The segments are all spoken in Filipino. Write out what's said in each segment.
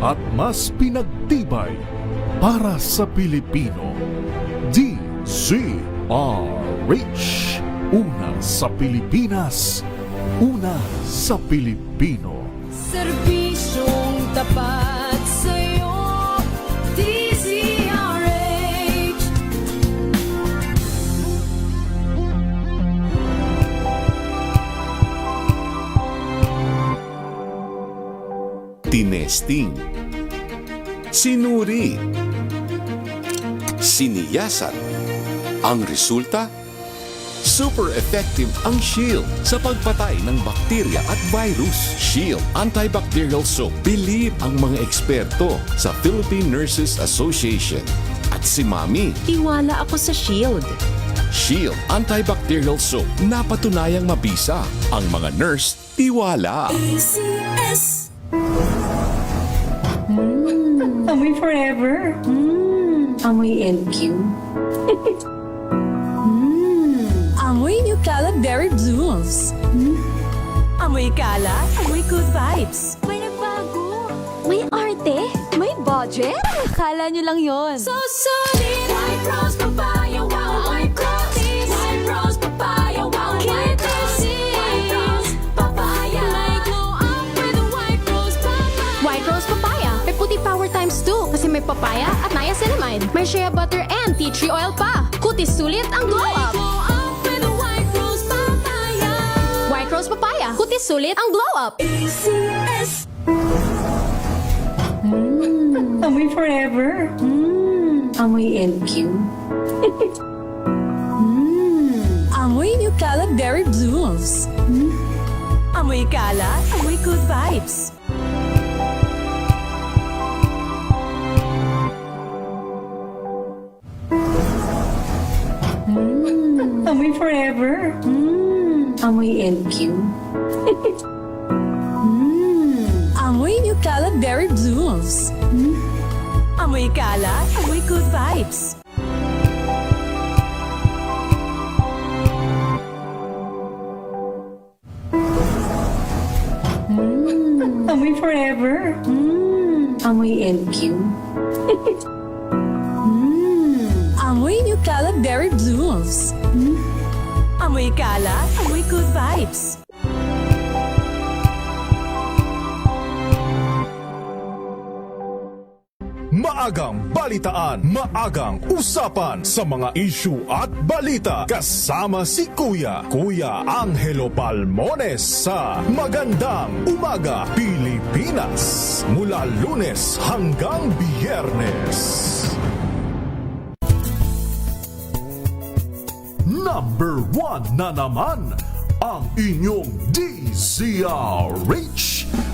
at mas pinagtibay para sa Pilipino. DZRH. Una sa Pilipinas, una sa Pilipino. Serbisyong tapat sa'yo, DZRH. Tinesting, sinuri, siniyasan. Ang resulta? Super effective ang Shield sa pagpatay ng bakterya at virus. Shield Antibacterial Soap. Believe ang mga eksperto sa Philippine Nurses Association. At si Mami, Tiwala ako sa Shield. Shield Antibacterial Soap. Napatunayang mabisa. Ang mga nurse, tiwala. ACS. Amoy forever. Amoy LQ. Amoy New Caleb Berry Blooms. Amoy kala, amoy good vibes. May nagbago. May arte. May budget. Akala nyo lang yon. So solid. White rose papaya, wow, white rose. White rose papaya, wow, white rose. White rose papaya. May glow up with a white rose papaya. White Rose Papaya. May puti power times 2 kasi may papaya at niacinamide. May shea butter and tea tree oil pa. Kutis sulit ang glow May up. glow up with a white rose papaya. White Rose Papaya. Kutis sulit ang glow up. ACS. Amoy forever. Amoy LQ. Amoy New Caleb Berry Blooms. Amoy kala, amoy good vibes. Amoy forever. Amoy LQ. Amoy New Caleb Berry Blooms. Amoy kala, amoy good vibes. Amoy forever. Amoy LQ. Amoy New Caleb Berry Blooms. Amoy kala, amoy good vibes. Maagang balitaan, maagang usapan sa mga issue at balita. Kasama si Kuya Angelo Palmones sa Magandang Umaga Pilipinas. Mula Lunes hanggang Biyernes. Number 1 na naman ang inyong DZRH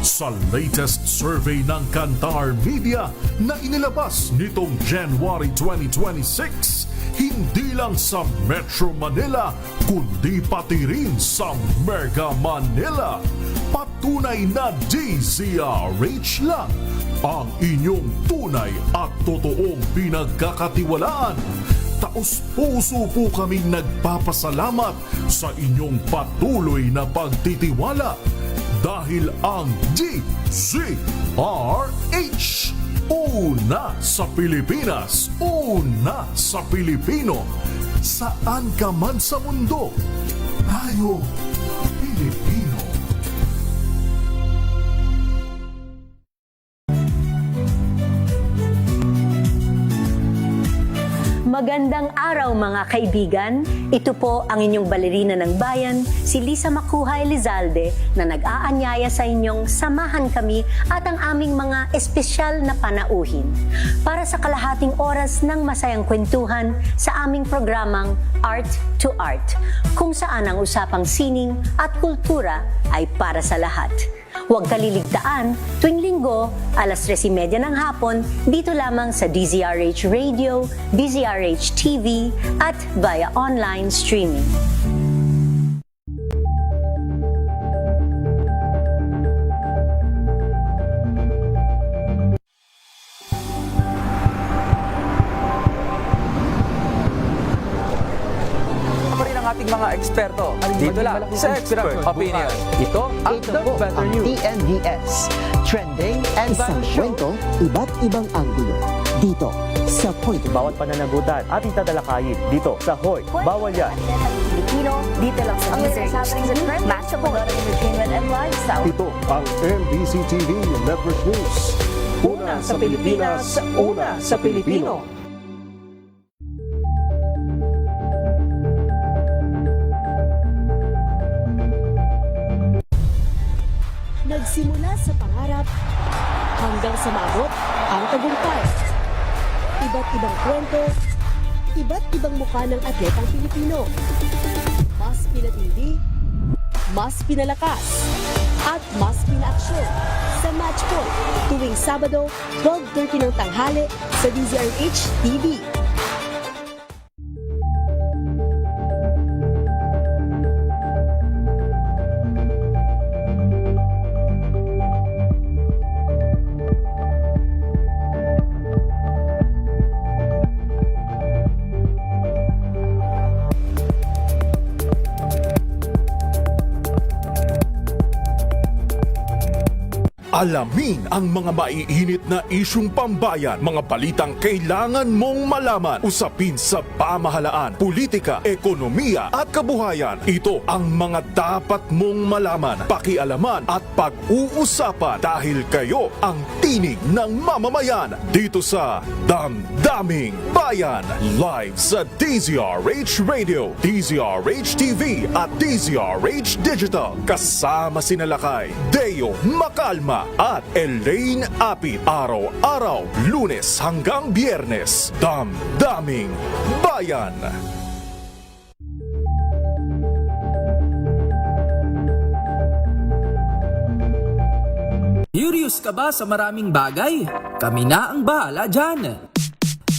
sa latest survey ng Kantar Media na inilabas nitong January 2026. Hindi lang sa Metro Manila, kundi pati rin sa Mega Manila. Patunay na DZRH lang ang inyong tunay at totoong pinagkakatiwalaan. Taos-puso po kaming nagpapasalamat sa inyong patuloy na pagtitiwala dahil ang DZRH, una sa Pilipinas, una sa Pilipino, saan ka man sa mundo, tayo Pilipino. Magandang araw mga kaibigan. Ito po ang inyong balerina ng bayan, si Lisa Makuha Elizalde, na nag-aanyaya sa inyong samahan kami at ang aming mga espesyal na panauhin para sa kalahating oras ng masayang kwentuhan sa aming programang Art to Art, kung saan ang usapang sining at kultura ay para sa lahat. Huwag kaliligtaan, tuwing linggo, alas 3:30 ng hapon, dito lamang sa DZRH Radio, DZRH TV, at via online streaming. ating mga eksperto. Dito lang sa Expert Opinion. Ito ang Ito The po Better ang News. TNDS, trending, and Isang viral show. kwento, iba't ibang anggulo. Dito sa Point of Bawat pananagutan ating tatalakayin dito sa Hoy, Bawal Yan. Pilipino, dito lang sa Deezer HD, matchable entertainment and lifestyle. Ito ang MBC TV Network News. Una sa Pilipinas, una sa Pilipino. Nagsimula sa pangarap hanggang sa maabot ang tagumpay. Iba't ibang kwento, iba't ibang mukha ng atletang Pilipino. Mas pinatindi, mas pinalakas, at mas pinaaksyon sa Match Point tuwing Sabado, 12:30 ng tanghali sa DZRH TV. Alamin ang mga maiinit na isyung pambayan, mga balitang kailangan mong malaman, usapin sa pamahalaan, politika, ekonomiya at kabuhayan. Ito ang mga dapat mong malaman, pakialaman at pag-uusapan dahil kayo ang tinig ng mamamayan dito sa Damdaming Bayan. Live sa DZRH Radio, DZRH TV at DZRH Digital. Kasama sinalakay Deo Macalma at Elaine Apit. Araw-araw, Lunes hanggang Biyernes. Damdaming Bayan. Curious ka ba sa maraming bagay? Kami na ang bahala dyan.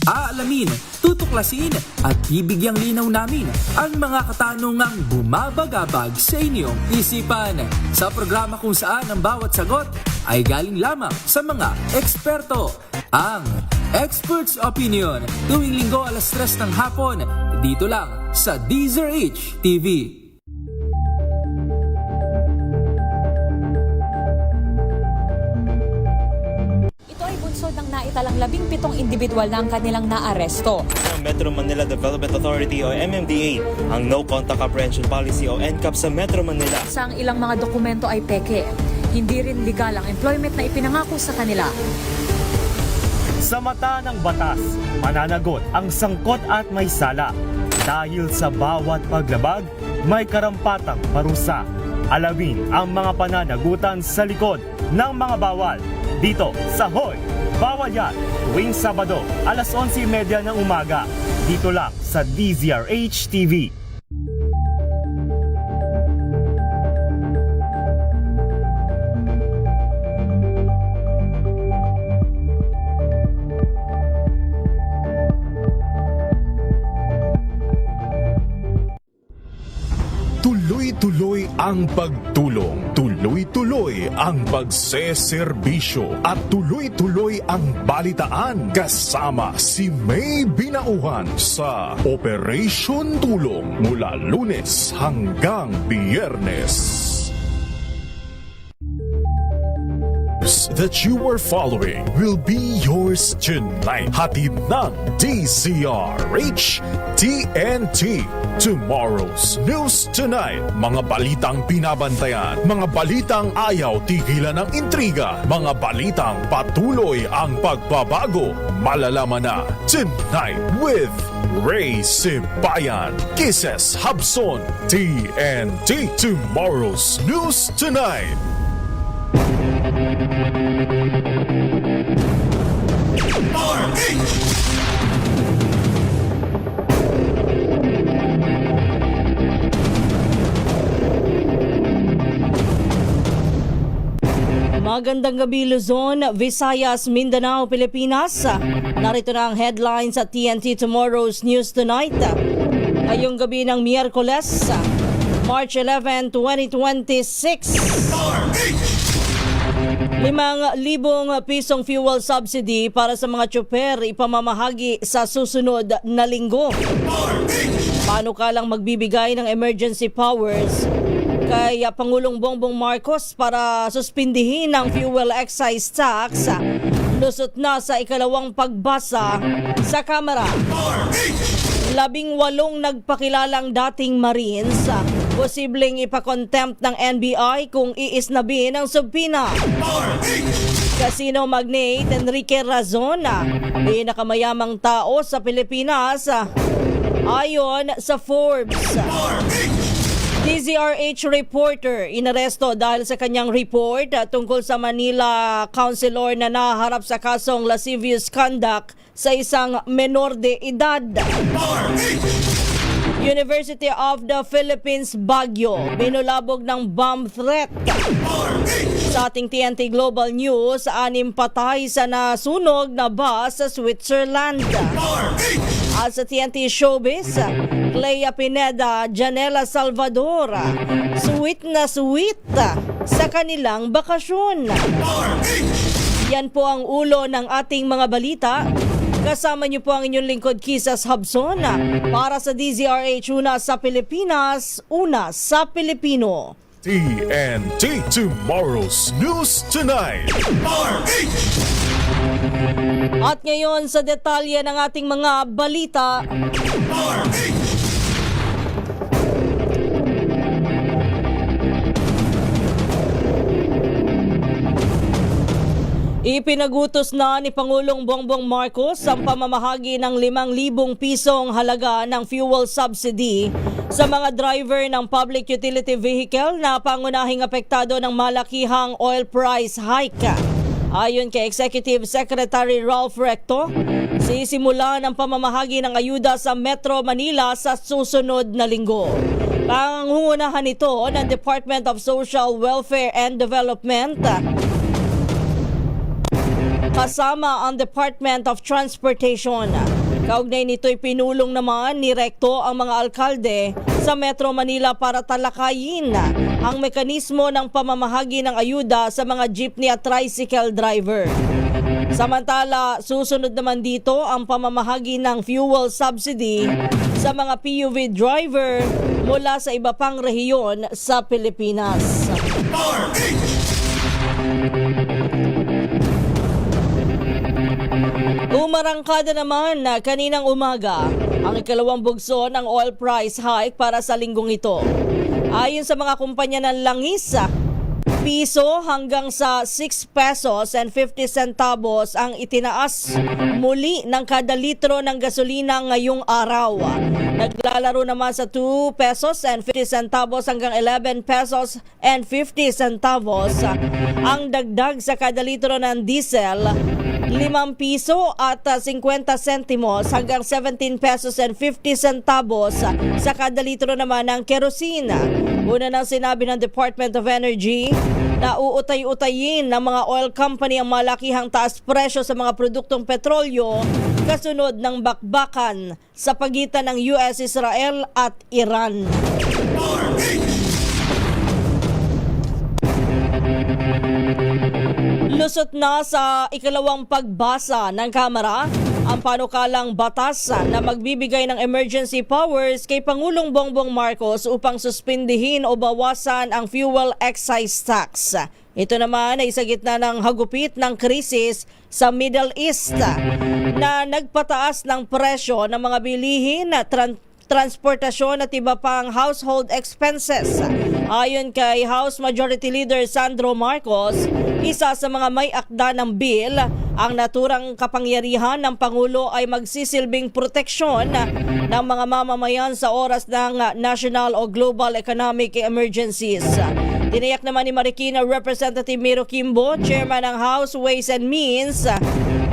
Aalamin, tutuklasin at bibigyang linaw namin ang mga katanungang bumabagabag sa inyong isipan. Sa programa kung saan ang bawat sagot ay galing lamang sa mga eksperto. Ang Expert's Opinion, tuwing linggo 3:00 ng hapon, dito lang sa DZRH TV. Ng naitalang 17 individual na ang kanilang naaresto. Metro Manila Development Authority o MMDA ang No Contact Apprehension Policy o NCAP sa Metro Manila. Sa ang ilang mga dokumento ay peke. Hindi rin legal ang employment na ipinangako sa kanila. Sa mata ng batas, mananagot ang sangkot at may sala. Dahil sa bawat paglabag, may karampatang parusa. Alamin ang mga pananagutan sa likod ng mga bawal. Dito sa Hoy, Bawal Yan, tuwing Sabado, 11:30 ng umaga. Dito lang sa DZRH TV. Tuloy-tuloy ang pagtulong, tuloy-tuloy ang pagseserbisyo at tuloy-tuloy ang balitaan kasama si May Binauhan sa Operation Tulong mula Lunes hanggang Biyernes. That you are following will be yours tonight. Hatid ng DZRH TNT. Tomorrow's News Tonight. Mga balitang binabantayan, mga balitang ayaw tigilan ng intriga, mga balitang patuloy ang pagbabago. Malalaman na tonight with Ray Sibayan, Kisses Habson, TNT. Tomorrow's News Tonight. Magandang gabi Luzon, Visayas, Mindanao, Pilipinas. Narito na ang headlines sa TNT Tomorrow's News Tonight. Ngayong gabi ng Miyerkules, March 11, 2026. 5,000 pisong fuel subsidy para sa mga tsoper ipamamahagi sa susunod na linggo. Paano ka lang magbibigay ng emergency powers kay Pangulong Bongbong Marcos para suspindihin ang fuel excise tax lusot na sa ikalawang pagbasa sa Kamara. 18 nagpakilalang dating Marines posibleng ipakontempt ng NBI kung iisnabin ang subpina. Casino magnate Enrique Razon, pinakamayamang tao sa Pilipinas ayon sa Forbes. DZRH reporter inaresto dahil sa kanyang report tungkol sa Manila councilor na naharap sa kasong lascivious conduct sa isang menor de edad. University of the Philippines Baguio binulabog ng bomb threat. Sa ating TNT Global News, 6 patay sa nasunog na bus sa Switzerland. At sa TNT Showbiz, Clea Pineda, Janela Salvador, sweet na sweet sa kanilang bakasyon. Yan po ang ulo ng ating mga balita. Kasama niyo po ang inyong lingkod Kisas Habson para sa DZRH, una sa Pilipinas, una sa Pilipino. TNT Tomorrow's News Tonight. At ngayon sa detalye ng ating mga balita. Ipinagutos na ni Pangulong Bongbong Marcos ang pamamahagi ng 5,000 pisong halaga ng fuel subsidy sa mga driver ng public utility vehicle na pangunahing apektado ng malakihang oil price hike. Ayon kay Executive Secretary Ralph Recto, sisimula ng pamamahagi ng ayuda sa Metro Manila sa susunod na linggo. Pangungunahan ito ng Department of Social Welfare and Development kasama ang Department of Transportation. Kaugnay nito'y pinulong naman ni Recto ang mga alkalde sa Metro Manila para talakayin ang mekanismo ng pamamahagi ng ayuda sa mga jeepney at tricycle driver. Samantala, susunod naman dito ang pamamahagi ng fuel subsidy sa mga PUV driver mula sa iba pang rehiyon sa Pilipinas. Umarangkada naman na kaninang umaga ang ikalawang bugso ng oil price hike para sa linggong ito. Ayon sa mga kumpanya ng langis, piso hanggang sa 6 pesos and 50 centavos ang itinaas muli ng kada litro ng gasolina ngayong araw. Naglalaro naman sa 2 pesos and 50 centavos hanggang 11 pesos and 50 centavos ang dagdag sa kada litro ng diesel, 5 piso at 50 sentimos hanggang 17 pesos and 50 centavos sa kada litro naman ng kerosene. Una nang sinabi ng Department of Energy na uutay-utayin ng mga oil company ang malakihang taas presyo sa mga produktong petrolyo kasunod ng bakbakan sa pagitan ng US, Israel at Iran. Lusot na sa ikalawang pagbasa ng Kamara ang panukalang batas na magbibigay ng emergency powers kay Pangulong Bongbong Marcos upang suspindihin o bawasan ang fuel excise tax. Ito naman ay sa gitna ng hagupit ng krisis sa Middle East na nagpataas ng presyo ng mga bilihin na transportasyon at iba pang household expenses. Ayon kay House Majority Leader Sandro Marcos, isa sa mga may akda ng bill, ang naturang kapangyarihan ng Pangulo ay magsisilbing proteksyon ng mga mamamayan sa oras ng national o global economic emergencies. Tiniyak naman ni Marikina Representative Miro Kimbo, Chairman ng House Ways and Means,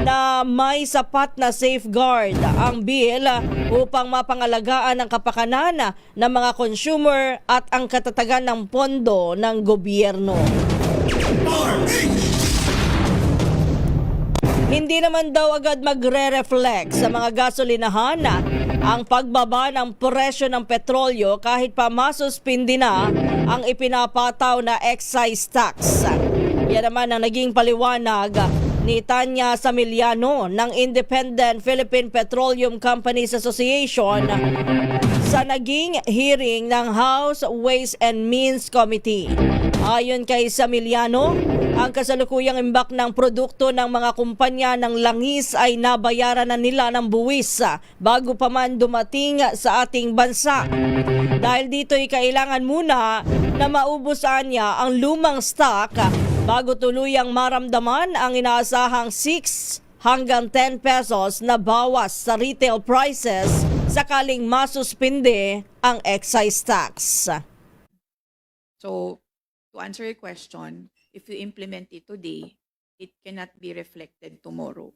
na may sapat na safeguard ang bill upang mapangalagaan ang kapakanan ng mga consumer at ang katatagan ng pondo ng gobyerno. Hindi naman daw agad magre-reflect sa mga gasolinahan ang pagbaba ng presyo ng petrolyo kahit pa masuspindi na ang ipinapataw na excise tax. Yan naman ang naging paliwanag ni Tanya Samiliano ng Independent Philippine Petroleum Companies Association sa naging hearing ng House Ways and Means Committee. Ayon kay Samiliano, ang kasalukuyang imbak ng produkto ng mga kumpanya ng langis ay nabayaran na nila ng buwis bago pa man dumating sa ating bansa. Dahil dito'y kailangan muna na maubusan niya ang lumang stock bago tuluyang maramdaman ang inaasahang 6 hanggang 10 pesos na bawas sa retail prices sakaling masuspinde ang excise tax. So, to answer your question, if you implement it today, it cannot be reflected tomorrow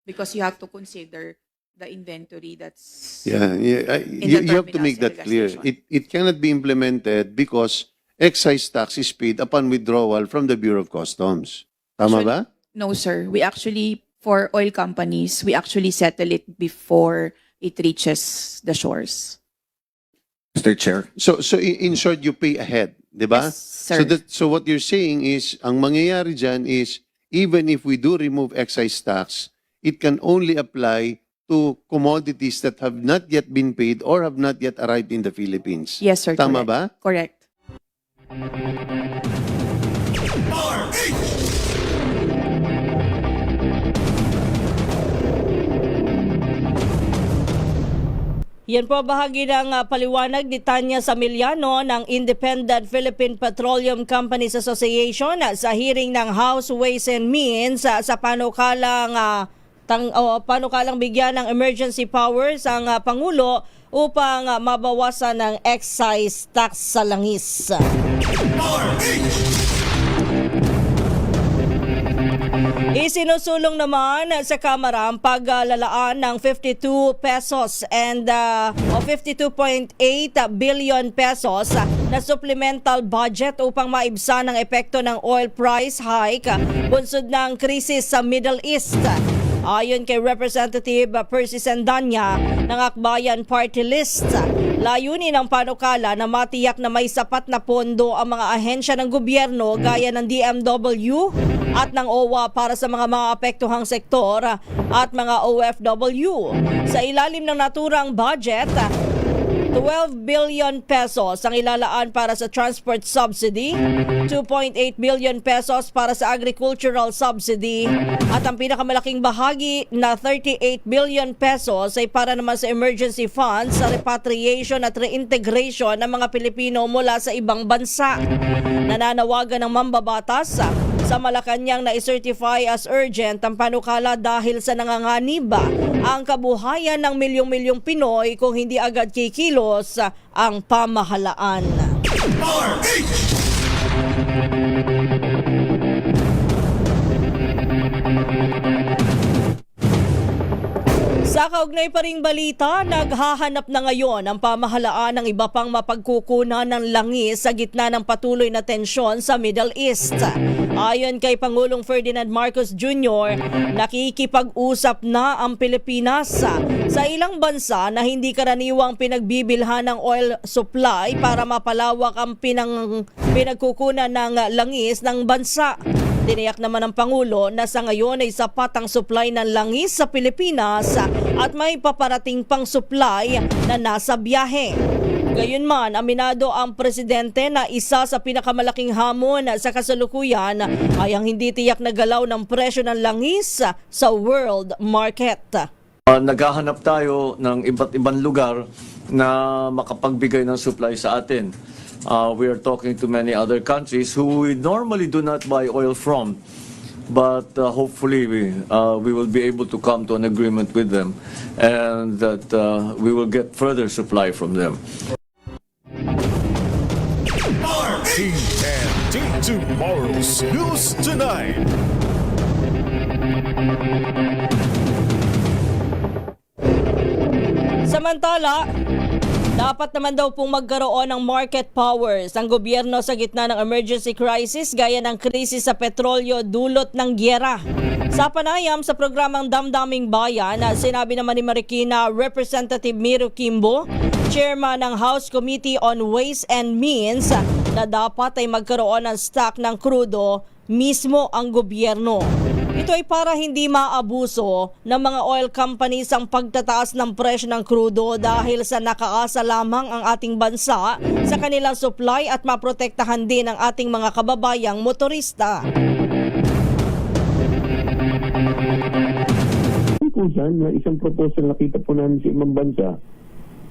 because you have to consider the inventory that's you have to make that clear. It cannot be implemented because excise tax is paid upon withdrawal from the Bureau of Customs. Tama ba? No, sir. We actually, for oil companies, we actually settle it before it reaches the shores. Mr. Chair. So in short, you pay ahead, di ba? Yes, sir. So what you're saying is, ang mangyayari dyan is, even if we do remove excise tax, it can only apply to commodities that have not yet been paid or have not yet arrived in the Philippines. Yes, sir. Tama correct. ba? Correct. Yan po bahagi ng paliwanag ni Tanya Samiliano ng Independent Philippine Petroleum Companies Association sa hearing ng House Ways and Means sa panukalang bigyan ng emergency powers ang Pangulo upang mabawasan ng excise tax sa langis. Isinusulong naman sa Kamara ang paglalaan ng 52 pesos and 52.8 billion pesos na supplemental budget upang maibsan ang epekto ng oil price hike bunsod ng krisis sa Middle East. Ayon kay Representative Percy Sendanya ng Akbayan Party List, layunin ng panukala na matiyak na may sapat na pondo ang mga ahensya ng gobyerno gaya ng DMW at ng OWA para sa mga maapektuhang sektor at mga OFW. Sa ilalim ng naturang budget, 12 billion pesos ang ilalaan para sa transport subsidy, 2.8 billion pesos para sa agricultural subsidy, at ang pinakamalaking bahagi na 38 billion pesos ay para naman sa emergency funds sa repatriation at reintegration ng mga Pilipino mula sa ibang bansa. Nananawagan ng mambabatas sa Malacanang na i-certify as urgent ang panukala dahil sa nanganganib ang kabuhayan ng milyong-milyong Pinoy kung hindi agad kikilos ang pamahalaan. Sa kaugnay pa ring balita, naghahanap na ngayon ang pamahalaan ng iba pang mapagkukunan ng langis sa gitna ng patuloy na tensyon sa Middle East. Ayon kay Pangulong Ferdinand Marcos Jr., nakikipag-usap na ang Pilipinas sa ilang bansa na hindi karaniwang pinagbibilhan ng oil supply para mapalawak ang pinagkukunan ng langis ng bansa. Tiniyak naman ng Pangulo na sa ngayon ay sapat ang supply ng langis sa Pilipinas at may paparating pang supply na nasa biyahe. Gayunman, aminado ang presidente na isa sa pinakamalaking hamon sa kasalukuyan ay ang hindi tiyak na galaw ng presyo ng langis sa world market. Naghahanap tayo ng iba't ibang lugar na makapagbigay ng supply sa atin. We are talking to many other countries who we normally do not buy oil from, but hopefully we will be able to come to an agreement with them and that we will get further supply from them. TNT Tomorrow's News Tonight. Samantala, dapat naman daw pong magkaroon ng market powers ang gobyerno sa gitna ng emergency crisis gaya ng krisis sa petrolyo dulot ng gyera. Sa panayam sa programang Damdaming Bayan, sinabi naman ni Marikina Representative Miro Kimbo, chairman ng House Committee on Ways and Means, na dapat ay magkaroon ng stock ng krudo mismo ang gobyerno. Ito Ito ay para hindi maabuso ng mga oil companies ang pagtataas ng presyo ng krudo dahil sa nakaasa lamang ang ating bansa sa kanilang supply at maprotektahan din ang ating mga kababayang motorista. Kung saan na isang proposal na kita po namin sa ibang bansa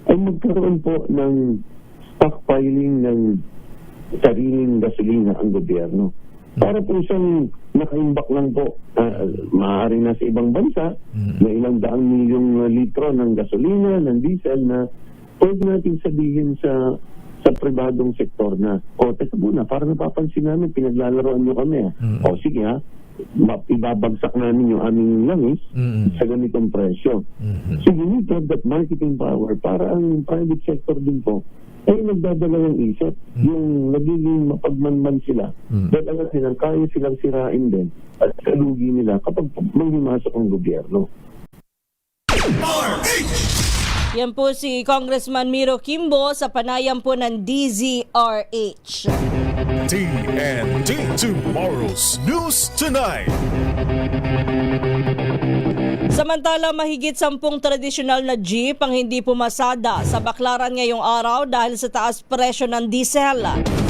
ay magkaroon po ng stockpiling ng sariling gasolina ang gobyerno. Para po isang nakaimbak lang po, maaari na sa ibang bansa na ilang daang milyong litro ng gasolina, ng diesel na pwede natin sabihin sa pribadong sektor na, teka muna, para napapansin namin, pinaglalaroan nyo kami. Sige ibabagsak namin yung aming langis sa ganitong presyo. So you need to have that marketing power para ang private sector din po ay nagdadalawang isip. Yung nagiging mapagmanman sila dahil ang silang kaya silang sirain din at kalugi nila kapag may himasok ang gobyerno. Yan po si Congressman Miro Kimbo sa panayam po ng DZRH. TNT Tomorrow's News Tonight. Samantala, mahigit 10 tradisyonal na jeep ang hindi pumasada sa Baclaran ngayong araw dahil sa taas presyo ng diesel.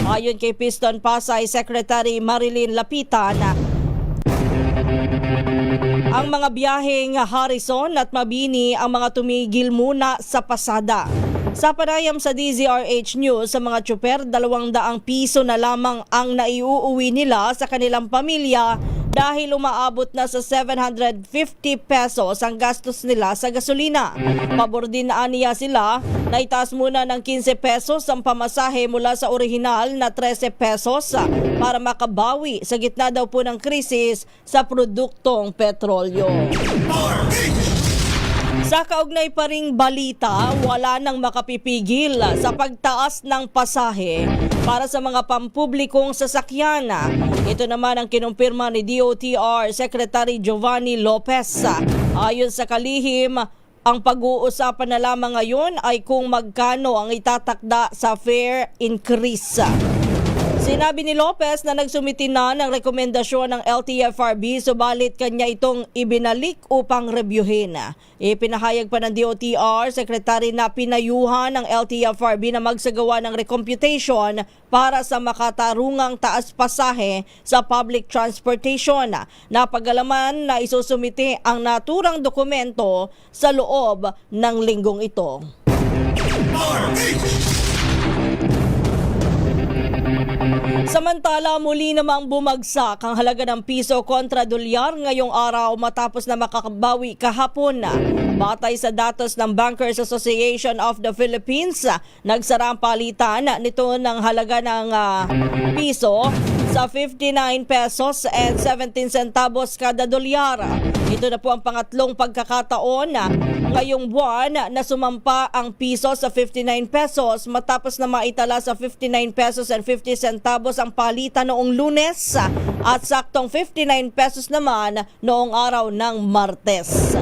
Ayon kay Piston Pasay Secretary Marilyn Lapitan, ang mga biyaheng Harrison at Mabini ang mga tumigil muna sa pasada. Sa panayam sa DZRH News, sa mga tsuper, 200 piso na lamang ang naiuuwi nila sa kanilang pamilya dahil umaabot na sa 750 pesos ang gastos nila sa gasolina. Pabor din na aniya sila na itaas muna ng 15 pesos ang pamasahe mula sa orihinal na 13 pesos para makabawi sa gitna daw po ng krisis sa produktong petrolyo. Sa kaugnay pa ring balita, wala nang makapipigil sa pagtaas ng pasahe para sa mga pampublikong sasakyan. Ito naman ang kinumpirma ni DOTR Secretary Giovanni Lopez. Ayon sa kalihim, ang pag-uusapan na lamang ngayon ay kung magkano ang itatakda sa fare increase. Sinabi ni Lopez na nagsumiti na ng rekomendasyon ng LTFRB subalit kanya itong ibinalik upang rebyuhin. Ipinahayag pa ng DOTR Secretary na pinayuhan ng LTFRB na magsagawa ng recomputation para sa makatarungang taas pasahe sa public transportation. Napag-alaman na isusumiti ang naturang dokumento sa loob ng linggong ito. Samantala, muli namang bumagsak ang halaga ng piso kontra dolyar ngayong araw matapos na makakabawi kahapon. Batay sa datos ng Bankers Association of the Philippines, nagsara ang palitan nito ng halaga ng piso sa 59 pesos and 17 centavos kada dolyar. Ito na po ang pangatlong pagkakataon ngayong buwan na sumampa ang piso sa 59 pesos matapos na maitala sa 59 pesos and 50 centavos ang palitan noong Lunes at saktong 59 pesos naman noong araw ng Martes.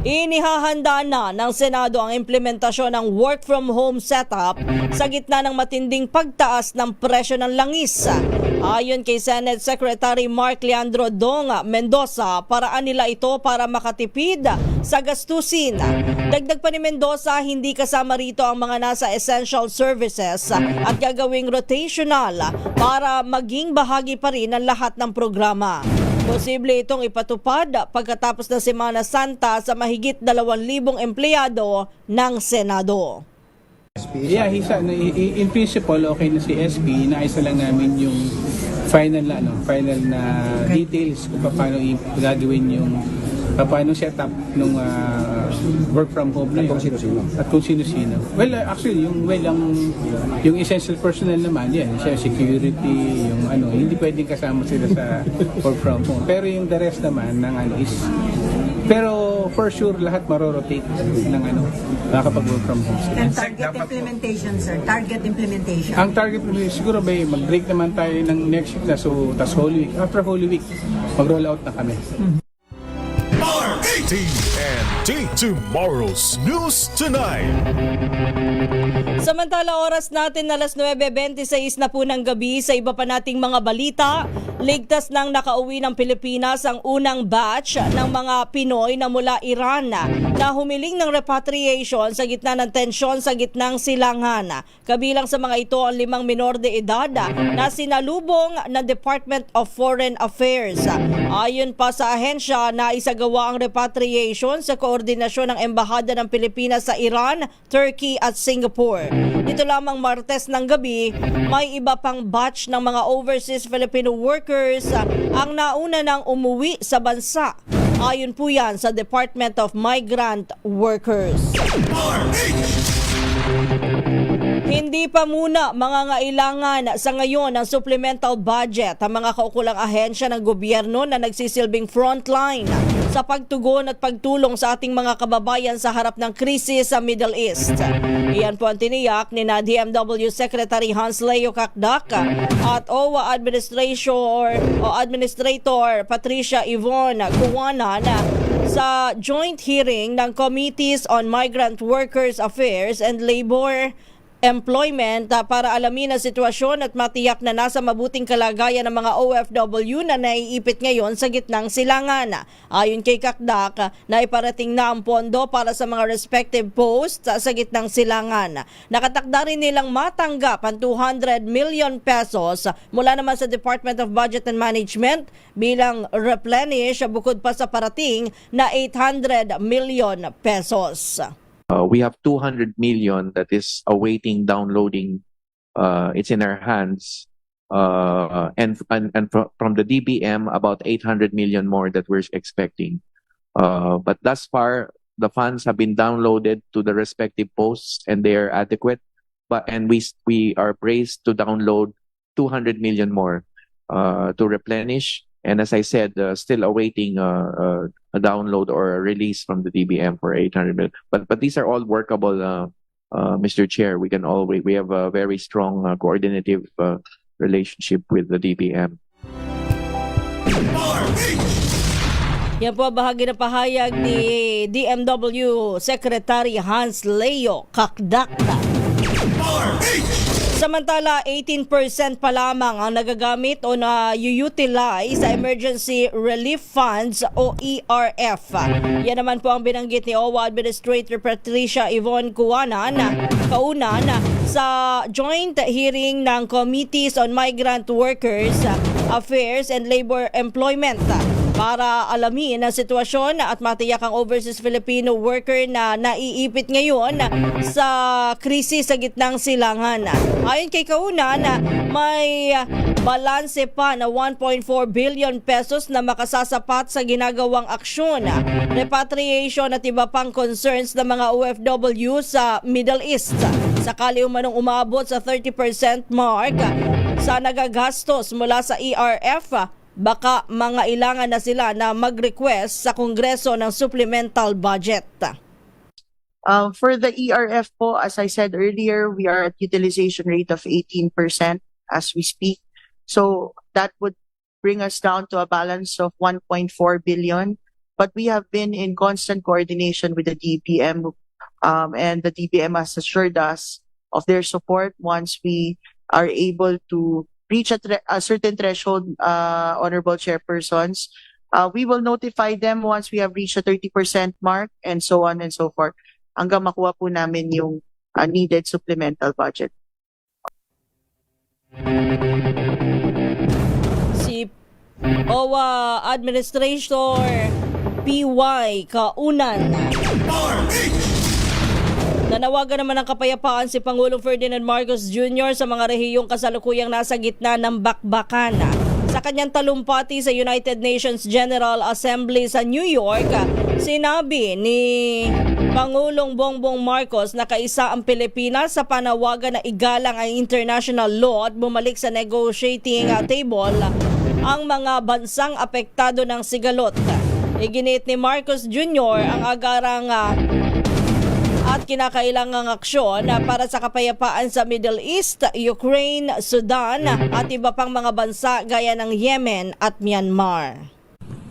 Inihahanda na ng Senado ang implementasyon ng work from home setup sa gitna ng matinding pagtaas ng presyo ng langis. Ayon kay Senate Secretary Mark Leandro Dong Mendoza, paraan nila ito para makatipid sa gastusin. Dagdag pa ni Mendoza, hindi kasama rito ang mga nasa essential services at gagawing rotational para maging bahagi pa rin ng lahat ng programa. Posible itong ipatupad pagkatapos ng Semana Santa sa mahigit 2,000 empleyado ng Senado. Yeah, in principle, okay na si SP. Naisa lang namin yung final na details kung paano gagawin yung paano setup ng work from home na yun. At kung sino-sino. Well, actually, yung essential personnel naman, yan, security, yung hindi pwedeng kasama sila sa work from home. Pero yung the rest naman ng is, pero for sure, lahat marorotate ng makakapag-work from home sila. And target implementation, sir? Target implementation? Ang target siguro mag-break naman tayo ng next week na, so tas Holy Week. After Holy Week, mag-roll out na kami. TNT, tomorrow's news tonight. Samantala, oras natin alas 9:26 na po ng gabi. Sa iba pa nating mga balita, ligtas nang nakauwi ng Pilipinas ang unang batch ng mga Pinoy na mula Iran na humiling ng repatriation sa gitna ng tensyon sa gitnang silangan. Kabilang sa mga ito ang 5 minor de edad na sinalubong ng Department of Foreign Affairs. Ayon pa sa ahensya, naisagawa ang repatriation sa koordinasyon ng Embahada ng Pilipinas sa Iran, Turkey at Singapore. Dito lamang Martes ng gabi, may iba pang batch ng mga overseas Filipino workers ang nauna nang umuwi sa bansa. Ayon po yan sa Department of Migrant Workers. Hindi pa muna mangangailangan sa ngayon ng supplemental budget ang mga kaukulang ahensya ng gobyerno na nagsisilbing frontline sa pagtugon at pagtulong sa ating mga kababayan sa harap ng krisis sa Middle East. Iyan po ang tiniyak ni DMW Secretary Hans Leo Kakdak at OWA Administrator Patricia Yvonne Kuwanan sa joint hearing ng Committees on Migrant Workers Affairs and Labor Employment para alamin ang sitwasyon at matiyak na nasa mabuting kalagayan ng mga OFW na naiipit ngayon sa gitnang silangan. Ayon kay Kakdak, naiparating na ang pondo para sa mga respective posts sa gitnang silangan. Nakatakda rin nilang matanggap ang 200 million pesos mula naman sa Department of Budget and Management bilang replenish bukod pa sa parating na 800 million pesos. We have 200 million that is awaiting downloading. It's in our hands. And from the DBM, about 800 million more that we're expecting. But thus far, the funds have been downloaded to the respective posts and they are adequate. And we are praised to download 200 million more to replenish. And as I said, still awaiting a download or a release from the DBM for 800 million. But these are all workable, Mr. Chair. We have a very strong coordinative relationship with the DBM. Yan po bahagi na pahayag ni DMW Secretary Hans Leo Kakdak. Samantala, 18% pa lamang ang nagagamit o na-utilize sa Emergency Relief Funds o ERF. Yan naman po ang binanggit ni OWA Administrator Patricia Yvonne Kuwanan kaunan sa joint hearing ng Committees on Migrant Workers Affairs and Labor Employment para alamin ang sitwasyon at matiyak ang overseas Filipino worker na naiipit ngayon sa krisis sa gitnang silangan. Ayon kay Kaunan, may balanse pa na 1.4 billion pesos na makasasapat sa ginagawang aksyon, repatriation at iba pang concerns ng mga OFW sa Middle East. Sakali umanong umabot sa 30% mark sa nagagastos mula sa ERF, baka mangailangan na sila na mag-request sa Kongreso ng supplemental budget. For the ERF po, as I said earlier, we are at utilization rate of 18% as we speak. So that would bring us down to a balance of 1.4 billion. But we have been in constant coordination with the DBM, and the DBM has assured us of their support once we are able to reach a certain threshold, honorable chairpersons. We will notify them once we have reached a 30% mark and so on and so forth hanggang makuha po namin yung needed supplemental budget. Si OWA Administrator PY Kaunan. Nanawagan naman ng kapayapaan si Pangulong Ferdinand Marcos Jr. sa mga rehiyong kasalukuyang nasa gitna ng bakbakan. Sa kanyang talumpati sa United Nations General Assembly sa New York, sinabi ni Pangulong Bongbong Marcos na kaisa ang Pilipinas sa panawagan na igalang ang international law at bumalik sa negotiating table ang mga bansang apektado ng sigalot. Iginit ni Marcos Jr. ang agarang at kinakailangang aksyon para sa kapayapaan sa Middle East, Ukraine, Sudan at iba pang mga bansa gaya ng Yemen at Myanmar.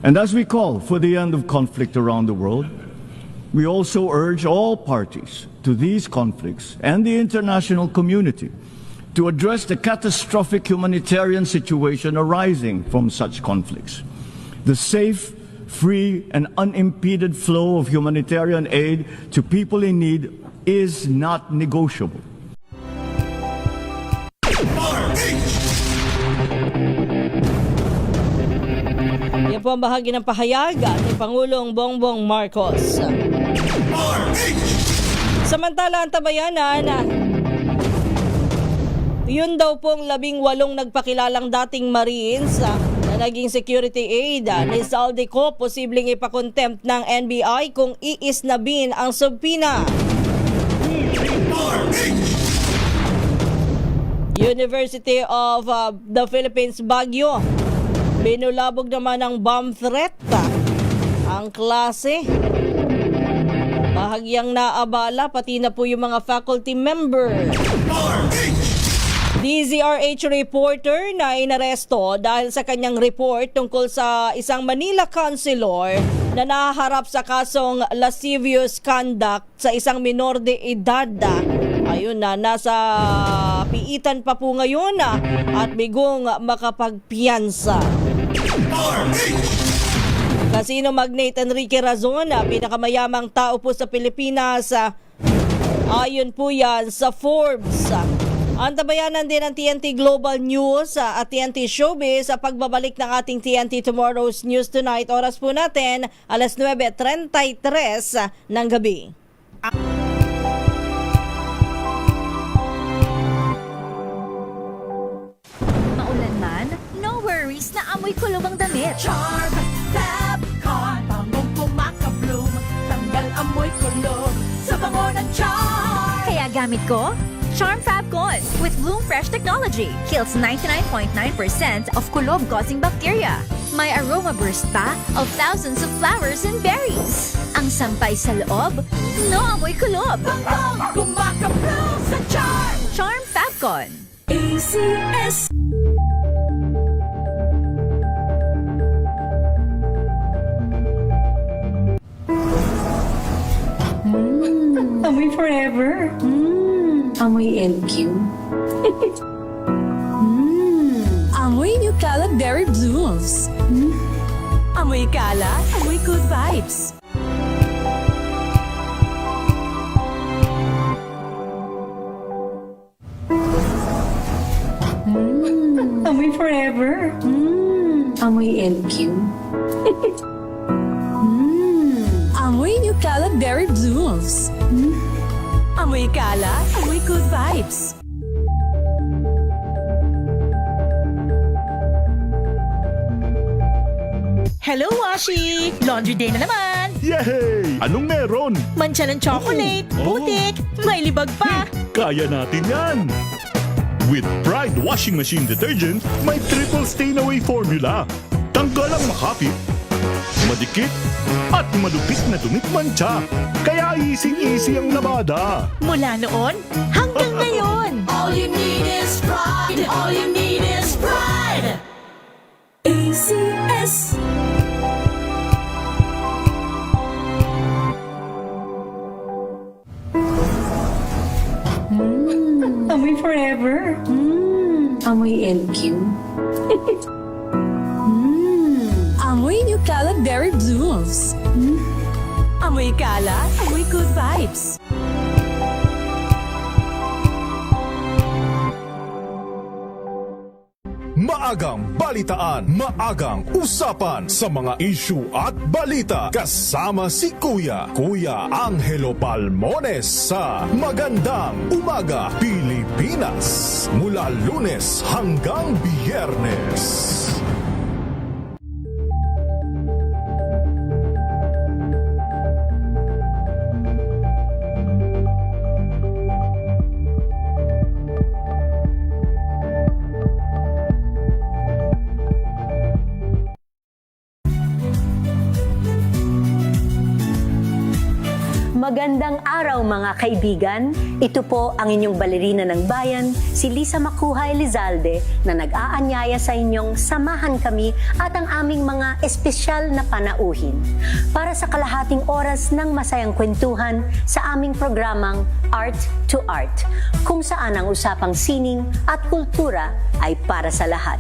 And as we call for the end of conflict around the world, we also urge all parties to these conflicts and the international community to address the catastrophic humanitarian situation arising from such conflicts. The safe, free, and unimpeded flow of humanitarian aid to people in need is not negotiable. Yan po ang bahagi ng pahayag ni Pangulong Bongbong Marcos. Samantala, ang tabayanan, yun daw pong 18 nagpakilalang dating Marines na naging security aid ni Zaldico posibleng ipakontempt ng NBI kung iisnabin ang subpina. University of the Philippines, Baguio. Binulabog naman ng bomb threat ang klase. Bahagyang naabala pati na po yung mga faculty member. DZRH reporter na inaresto dahil sa kanyang report tungkol sa isang Manila councilor na nahaharap sa kasong lascivious conduct sa isang minor de edad. Ayun na, nasa piitan pa po ngayon at bigong makapagpiyansa. Casino magnate Enrique Razon, pinakamayamang tao po sa Pilipinas. Ayon po yan sa Forbes. Antabayanan din ng TNT Global News at TNT Showbiz sa pagbabalik ng ating TNT Tomorrow's News Tonight. Oras po natin, alas 9:33 ng gabi. Maulan man, no worries na amoy kulob ang damit. Charm Fabcon, bangong pumakabloom, tanggal amoy kulob sa bango ng Charm. Kaya gamit ko, Charm Fabcon with Bloom Fresh technology. Kills 99.9% of kulob-causing bacteria. May aroma burst pa of thousands of flowers and berries. Ang sampay sa loob, no amoy kulob. Bangong pumakabloom sa Charm. Charm Fabcon. ACS. Amoy forever. Amoy LQ. Amoy New Caleb Berry Blooms. Amoy kala, amoy good vibes. Amoy forever. Amoy LQ. Amoy New Caleb Berry Blooms. Amoy kala, amoy good vibes. Hello, Washi! Laundry day na naman! Yay! Anong meron? Mancha ng chocolate, putik, may libag pa. Kaya natin yan! With Pride Washing Machine Detergent, may triple stain-away formula. Tanggal ang makapit, madikit, at malupit na dumit mancha. Kaya easy-easy ang labada. Mula noon hanggang ngayon. All you need is pride. All you need is pride. ACS. Amoy forever. Amoy LQ. Amoy New Caleb Berry Blooms. Amoy kala, amoy good vibes. Maagang balitaan, maagang usapan sa mga issue at balita. Kasama si Kuya Angelo Palmones sa Magandang Umaga Pilipinas. Mula Lunes hanggang Biyernes. Magandang araw mga kaibigan. Ito po ang inyong balerina ng bayan, si Lisa Makuhay Lizalde, na nag-aanyaya sa inyong samahan kami at ang aming mga espesyal na panauhin para sa kalahating oras ng masayang kwentuhan sa aming programang Art to Art, kung saan ang usapang sining at kultura ay para sa lahat.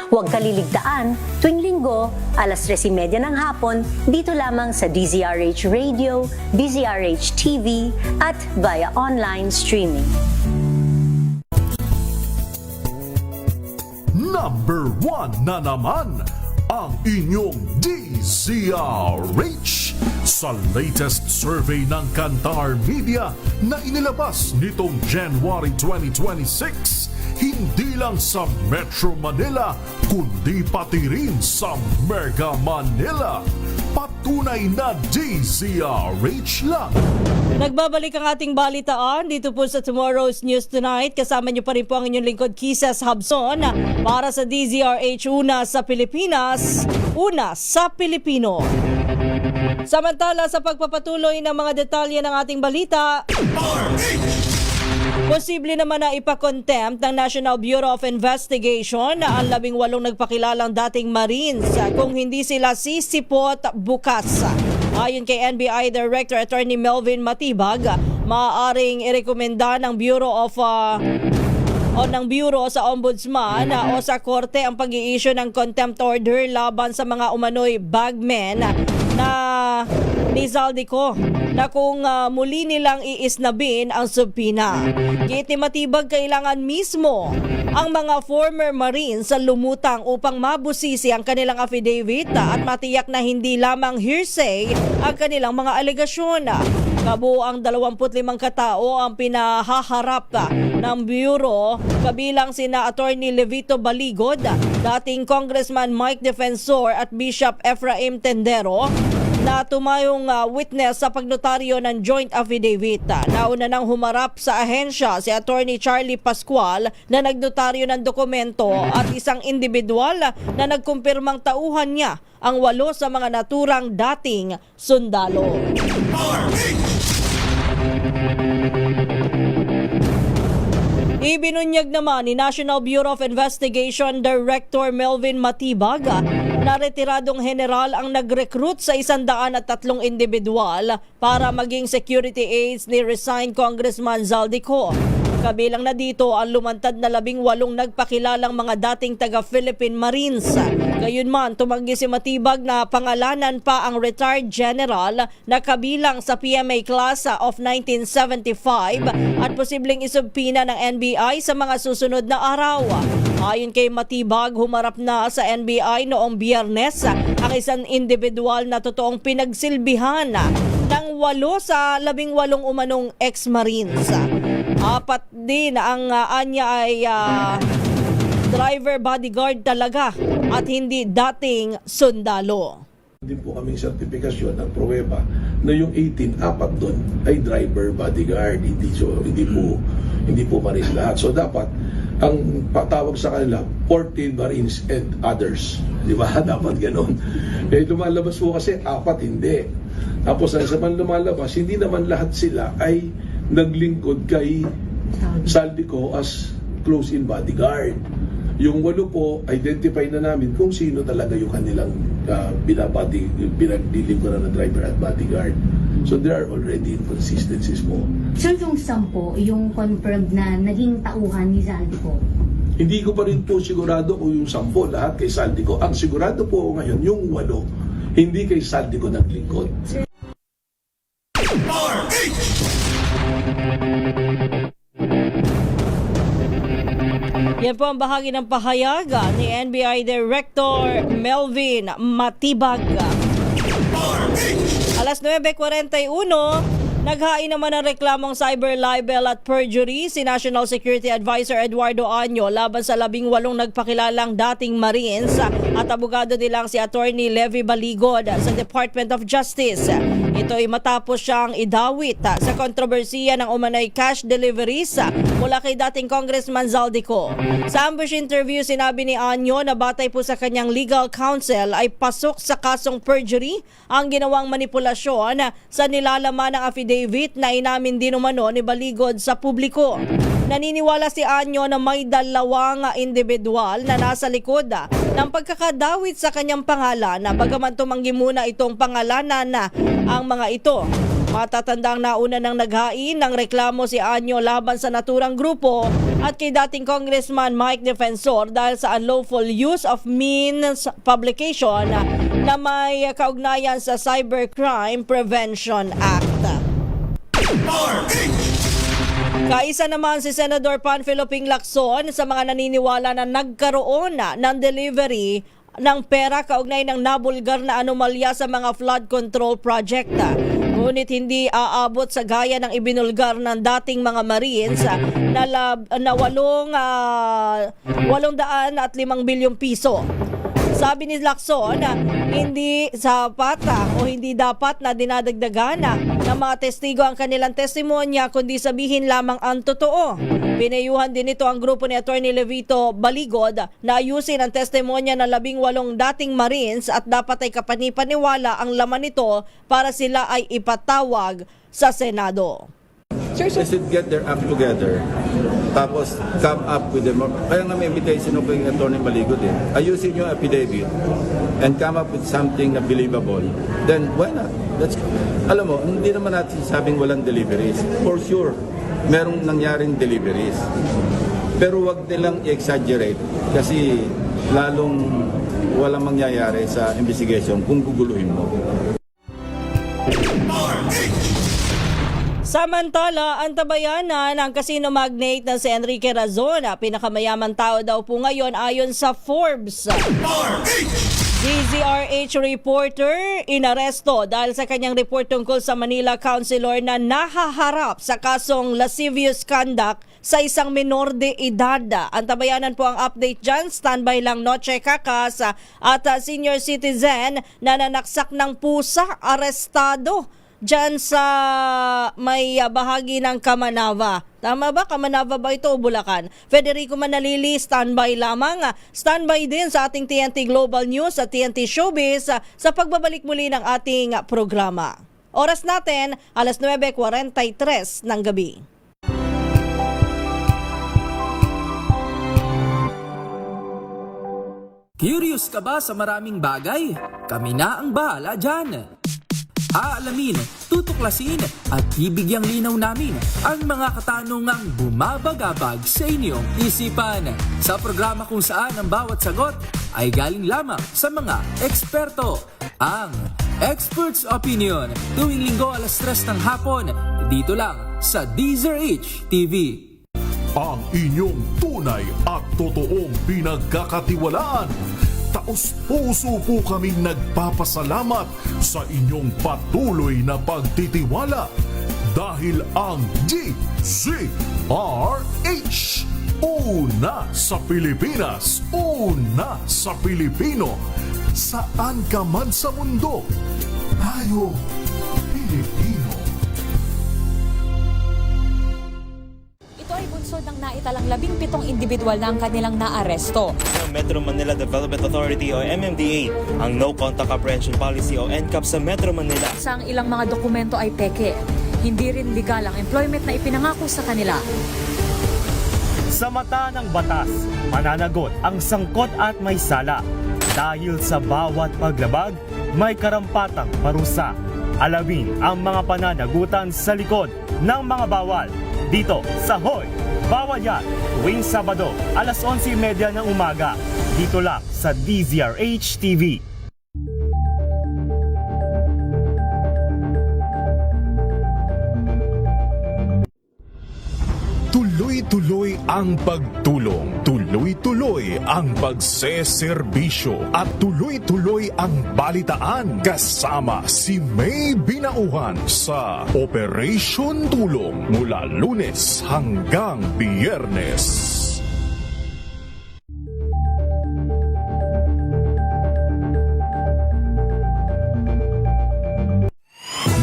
Huwag kaliligtaan, tuwing linggo, alas 3:30 ng hapon, dito lamang sa DZRH Radio, DZRH TV, at via online streaming. Number 1 na naman ang inyong DZRH sa latest survey ng Kantar Media na inilabas nitong January 2026. Hindi lang sa Metro Manila, kundi pati rin sa Mega Manila. Patunay na DZRH lang. Nagbabalik ang ating balitaan dito po sa Tomorrow's News Tonight. Kasama niyo pa rin po ang inyong lingkod, Kisas Habson, para sa DZRH, una sa Pilipinas, una sa Pilipino. Samantala, sa pagpapatuloy ng mga detalye ng ating balita, posible naman na ipakontempt ng National Bureau of Investigation na ang 18 nagpakilalang dating Marines kung hindi sila sisipot bukas. Ayon kay NBI Director Attorney Melvin Matibag, maaaring irekomenda ng Bureau sa Ombudsman o sa Korte ang pag-i-issue ng contempt order laban sa mga umano'y bagmen na ni Zaldico na kung muli nilang iisnabin ang subpina. Git ni Matibag, kailangan mismo ang mga former Marines sa lumutang upang mabusisi ang kanilang affidavit at matiyak na hindi lamang hearsay ang kanilang mga alegasyon. Kabuang 25 katao ang pinahaharap ng Bureau, kabilang sina Attorney Levito Baligod, dating Congressman Mike Defensor at Bishop Ephraim Tendero, na tumayong witness sa pagnotaryo ng joint affidavit. Nauna nang humarap sa ahensya si Attorney Charlie Pascual na nagnotaryo ng dokumento at isang individual na nagkumpirmang tauhan niya ang 8 sa mga naturang dating sundalo. Ibinunyag naman ni National Bureau of Investigation Director Melvin Matibag na retiradong general ang nag-recruit sa 103 individual para maging security aides ni resigned Congressman Zaldico. Kabilang na dito ang lumantad na 18 nagpakilalang mga dating taga-Philippine Marines. Gayunman, tumanggi si Matibag na pangalanan pa ang retired general na kabilang sa PMA class of 1975 at posibleng isubpina ng NBI sa mga susunod na araw. Ayon kay Matibag, humarap na sa NBI noong Biyernes ang isang individual na totoong pinagsilbihan ng 8 sa 18 umanong ex-Marines. 4 din ang anya ay driver bodyguard talaga at hindi dating sundalo. Din po kaming sertifikasyon ng pruweba na yung 18, 4 doon ay driver bodyguard, hindi po Marines lahat. So dapat ang patawag sa kanila 14 Marines and others, di ba? Dapat ganoon. Lumalabas po kasi 4 hindi. Tapos sa man lumalabas, hindi naman lahat sila ay naglingkod kay Zaldico as close-in bodyguard. Yung 8 po, identify na namin kung sino talaga yung kanilang pinaglilingkuran na driver at bodyguard. So there are already inconsistencies po. So yung 10, yung confirmed na naging tauhan ni Zaldico? Hindi ko pa rin po sigurado kung yung 10 lahat kay Zaldico. Ang sigurado po ngayon, yung 8, hindi kay Zaldico naglingkod. Yan po ang bahagi ng pahayag ni NBI Director Melvin Matibag. Alas 9:41, naghain naman ng reklamong cyber libel at perjury si National Security Advisor Eduardo Año laban sa 18 nagpakilalang dating Marines at abogado nilang si Attorney Levi Baligod sa Department of Justice. Ito ay matapos siyang idawit sa kontrobersiya ng umano'y cash deliveries mula kay dating Congressman Zaldico. Sa ambush interview, sinabi ni Año na batay po sa kanyang legal counsel ay pasok sa kasong perjury ang ginawang manipulasyon sa nilalaman ng affidavit affidavit na inamin din umano ni Baligod sa publiko. Naniniwala si Anyo na may dalawang individual na nasa likod ng pagkakadawit sa kanyang pangalan na bagaman tumanggi muna itong pangalanan na ang mga ito. Matatandang nauna nang naghain ng reklamo si Anyo laban sa naturang grupo at kay dating Congressman Mike Defensor dahil sa unlawful use of means publication na may kaugnayan sa Cybercrime Prevention Act. Kaisa naman si Senador Panfilo Ping Lacson sa mga naniniwala na nagkaroon ng delivery ng pera kaugnay ng nabulgar na anomalya sa mga flood control project. Ngunit hindi aabot sa gaya ng ibinulgar ng dating mga Marines na 805 bilyong piso. Sabi ni Lacson na hindi sapat o hindi dapat na dinadagdagan ng mga testigo ang kanilang testimonya kundi sabihin lamang ang totoo. Pinayuhan din ito ang grupo ni Atty. Levito Baligod na ayusin ang testimonya ng 18 dating Marines at dapat ay kapanipaniwala ang laman nito para sila ay ipatawag sa Senado. They should get their act together. Tapos come up with them. Kaya nga may invitation ko kay Atty. Baligod ayusin yung affidavit and come up with something na believable. Then why not? Alam mo, hindi naman natin sabing walang deliveries. For sure, merong nangyaring deliveries. Pero wag nilang i-exaggerate kasi lalong walang mangyayari sa investigation kung guguluhin mo. Samantala, ang tabayanan ng casino magnate na si Enrique Razon, pinakamayaman tao daw po ngayon ayon sa Forbes. DZRH reporter inaresto dahil sa kanyang report tungkol sa Manila councilor na nahaharap sa kasong lascivious conduct sa isang minor de edad. Ang tabayanan po ang update dyan. Standby lang Noche Kakas at senior citizen na nanaksak ng pusa, arestado dyan sa may bahagi ng Kamanava. Tama ba? Kamanava ba ito o Bulacan? Federico Manalili, standby lamang. Standby din sa ating TNT Global News at TNT Showbiz sa pagbabalik muli ng ating programa. Oras natin, alas 9:43 ng gabi. Curious ka ba sa maraming bagay? Kami na ang bahala dyan. Aalamin, tutuklasin at ibigyang linaw namin ang mga katanungang bumabagabag sa inyong isipan. Sa programa kung saan ang bawat sagot ay galing lamang sa mga eksperto. Ang Expert's Opinion, tuwing linggo alas 3 ng hapon, dito lang sa DZRH TV. Ang inyong tunay at totoong pinagkakatiwalaan. Taos-puso po kaming nagpapasalamat sa inyong patuloy na pagtitiwala dahil ang DZRH, una sa Pilipinas, una sa Pilipino, saan ka man sa mundo, tayo Pilipino. Ito ay bunsod ng naitalang 17 individual na ang kanilang naaresto. Metro Manila Development Authority o MMDA ang No Contact Apprehension Policy o NCAP sa Metro Manila. Sa ang ilang mga dokumento ay peke, hindi rin legal ang employment na ipinangako sa kanila. Sa mata ng batas, mananagot ang sangkot at may sala. Dahil sa bawat paglabag, may karampatang parusa. Alamin ang mga pananagutan sa likod ng mga bawal. Dito sa Hoy! Bawal Yan! Tuwing Sabado, alas 11:30 ng umaga. Dito lang sa DZRH TV. Tuloy-tuloy ang pagtulong, tuloy-tuloy ang pagseserbisyo at tuloy-tuloy ang balitaan kasama si May Binauhan sa Operation Tulong mula Lunes hanggang Biyernes.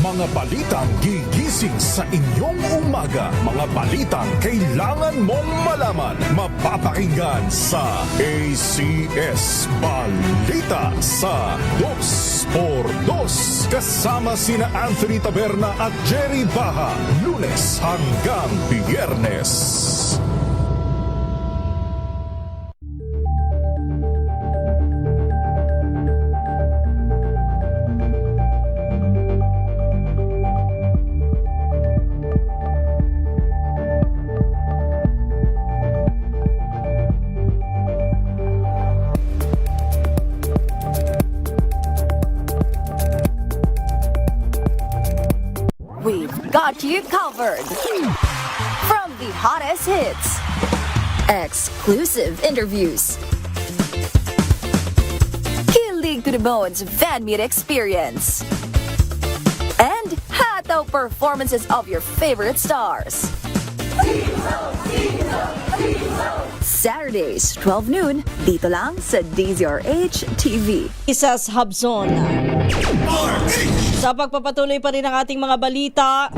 Mga Mga balitang gigising sa inyong umaga. Mga balitang kailangan mong malaman. Mapapakinggan sa ACS Balita sa 2x2. Kasama sina Anthony Taberna at Jerry Baha. Lunes hanggang Biyernes. We've got you covered. From the hottest hits, exclusive interviews, kilig to the bones fan meet experience, and hataw performances of your favorite stars. Saturdays, 12 noon, dito lang sa DZRH TV. Isas Habson. Sa pagpapatuloy pa rin ng ating mga balita,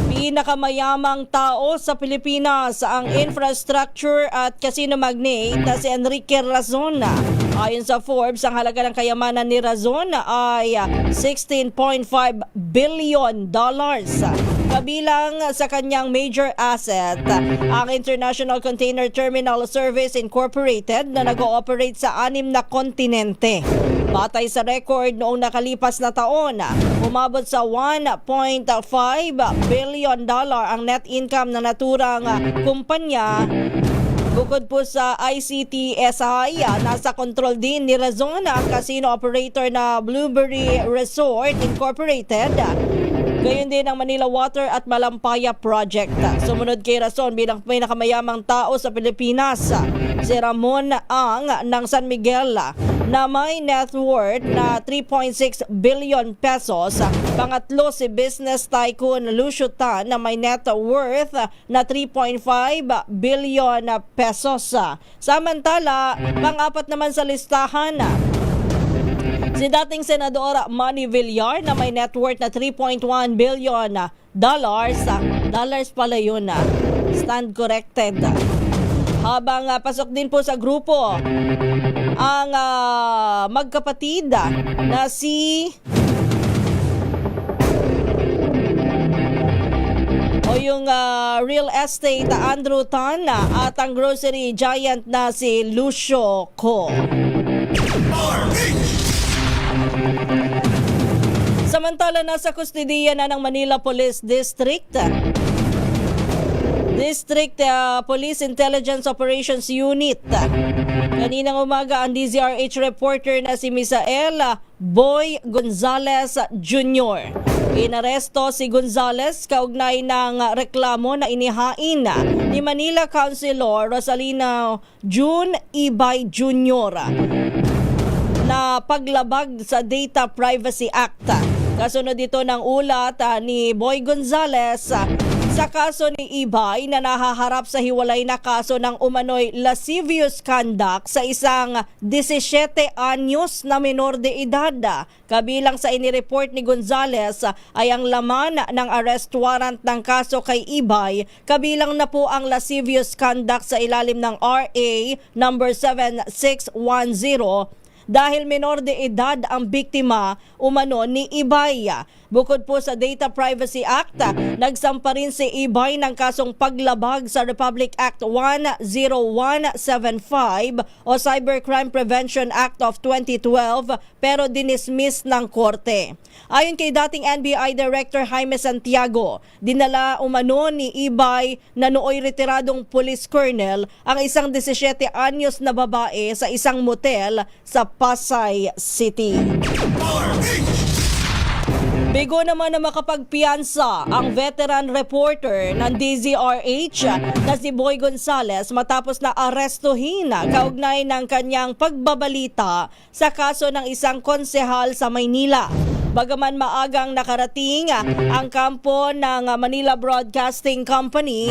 pinakamayamang tao sa Pilipinas ang infrastructure at casino magnate na si Enrique Razon. Ayon sa Forbes, ang halaga ng kayamanan ni Razon ay $16.5 billion. Kabilang sa kanyang major asset, ang International Container Terminal Service Incorporated na nag-ooperate sa 6 na kontinente. Batay sa record noong nakalipas na taon, umabot sa $1.5 billion ang net income na naturang kumpanya. Bukod po sa ICTSI, nasa kontrol din ni Razon ang casino operator na Blueberry Resort Incorporated. Gayon din ang Manila Water at Malampaya Project. Sumunod kay Razon bilang pinakamayamang tao sa Pilipinas, si Ramon Ang ng San Miguel na may net worth na 3.6 billion pesos. Pangatlo si business tycoon Lucio Tan na may net worth na 3.5 billion pesos. Samantala, pang-apat naman sa listahan, si dating Senador Manny Villar na may net worth na 3.1 billion dollars pala yun, stand corrected. Habang pasok din po sa grupo ang magkapatid na si yung real estate Andrew Tan at ang grocery giant na si Lucio Co. Samantala, nasa kustodiya na ng Manila Police District Police Intelligence Operations Unit. Kaninang umaga ang DZRH reporter na si Misael Boy Gonzales Jr. Inaresto si Gonzales kaugnay ng reklamo na inihain ni Manila Councilor Rosalina June Ibay Jr. na paglabag sa Data Privacy Act. Kasunod ito ng ulat ni Boy Gonzales sa kaso ni Ibay na nahaharap sa hiwalay na kaso ng umano'y lascivious conduct sa isang 17 anyos na menor de edad. Kabilang sa inireport ni Gonzales ay ang laman ng arrest warrant ng kaso kay Ibay. Kabilang na po ang lascivious conduct sa ilalim ng RA number 7610 dahil menor de edad ang biktima umano ni Ibay. Bukod po sa Data Privacy Act, nagsampa rin si Ibay ng kasong paglabag sa Republic Act 10175 o Cybercrime Prevention Act of 2012 pero dinismiss ng korte. Ayon kay dating NBI Director Jaime Santiago, dinala umano ni Ibay na nooy retiradong police colonel ang isang 17 anyos na babae sa isang motel sa Pasay City. Bigo naman na makapagpiyansa ang veteran reporter ng DZRH na si Boy Gonzales matapos na arestuhin kaugnay ng kanyang pagbabalita sa kaso ng isang konsehal sa Maynila. Bagaman maagang nakarating ang kampo ng Manila Broadcasting Company,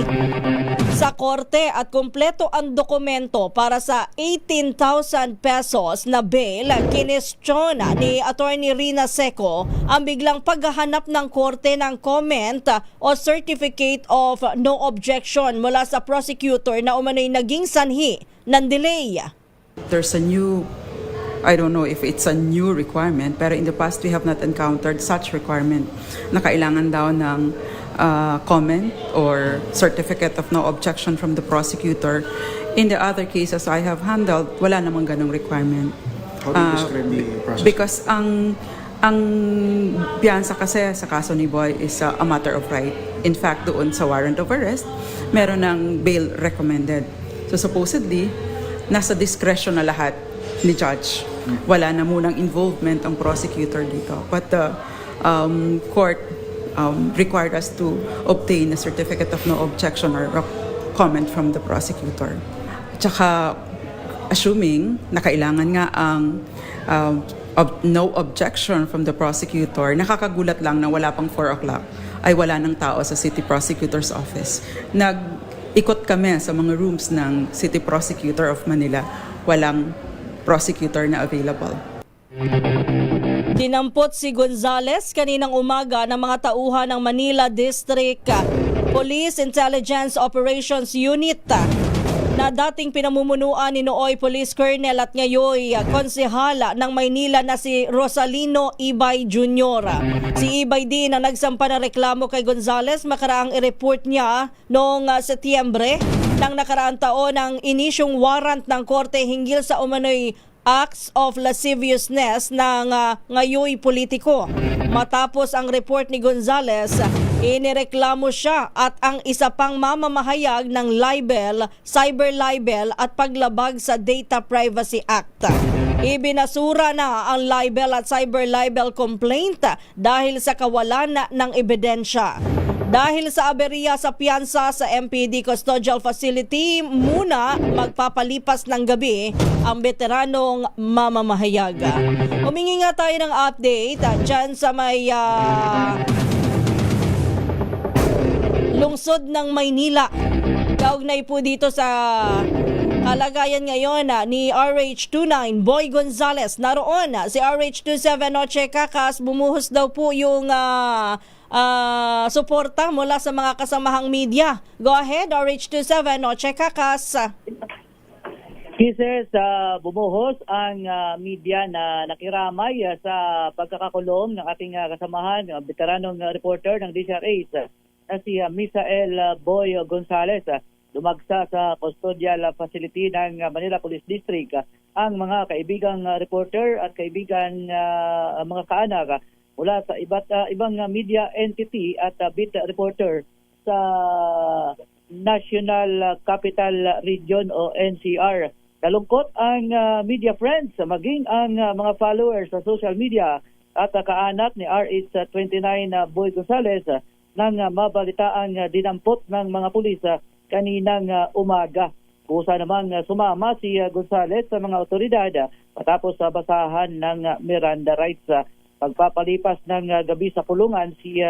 sa korte at kumpleto ang dokumento para sa 18,000 pesos na bail, kinestyon ni Attorney Rina Seco ang biglang paghahanap ng korte ng comment o certificate of no objection mula sa prosecutor na umano'y naging sanhi ng delay. There's a new, I don't know if it's a new requirement, pero in the past we have not encountered such requirement na kailangan daw ng comment or certificate of no objection from the prosecutor. In the other cases I have handled, wala namang ganong requirement. How do you describe the process? Because ang piyansa kasi sa kaso ni Boy is a matter of right. In fact, doon sa warrant of arrest, meron ng bail recommended. So supposedly, nasa discretion na lahat ni judge. Wala na munang involvement ang prosecutor dito. But the court required us to obtain a certificate of no objection or comment from the prosecutor. Tsaka, assuming na kailangan nga ang no objection from the prosecutor, nakakagulat lang na wala pang 4 o'clock ay wala ng tao sa City Prosecutor's Office. Nag-ikot kami sa mga rooms ng City Prosecutor of Manila. Walang prosecutor na available. Dinampot si Gonzales kaninang umaga ng mga tauhan ng Manila District Police Intelligence Operations Unit na dating pinamumunuan ni nooy Police Colonel at ngayoy konsehala ng Maynila na si Rosalino Ibay Jr. Si Ibay din ang nagsampa ng reklamo kay Gonzales makaraang i-report niya noong Setyembre ng nakaraang taon ng inisyong warrant ng korte hinggil sa umano'y acts of lasciviousness ng ngayoy politiko. Matapos ang report ni Gonzales, inireklamo siya at ang isa pang mamamahayag ng libel, cyber libel at paglabag sa Data Privacy Act. Ibinasura na ang libel at cyber libel complaint dahil sa kawalan ng ebidensya. Dahil sa aberya sa piyansa sa MPD Custodial Facility, muna magpapalipas ng gabi ang veteranong mamamahayag. Humingi nga tayo ng update dyan sa may lungsod ng Maynila. Kaugnay po dito sa kalagayan ngayon ni RH29 Boy Gonzales. Naroon si RH27 Noche Cacas, bumuhos daw po yung suporta mula sa mga kasamahang media. Go ahead, RH27 Noche Cacas. Kisses, bumuhos ang media na nakiramay sa pagkakakulong ng ating kasamahan, veteranong reporter ng DCRH na si Misael Boy Gonzales. Dumagsa sa custodial facility ng Manila Police District ang mga kaibigang reporter at kaibigan mga kaanak mula sa ibang media entity at beat reporter sa National Capital Region o NCR. Nalungkot ang media friends, maging ang mga followers sa social media at kaanak ni RH29 Boy Gonzales nang mabalitaang dinampot ng mga pulis kaninang umaga. Kusa namang sumama si Gonzales sa mga otoridad matapos basahan ng Miranda rights. Pagpapalipas ng gabi sa kulungan si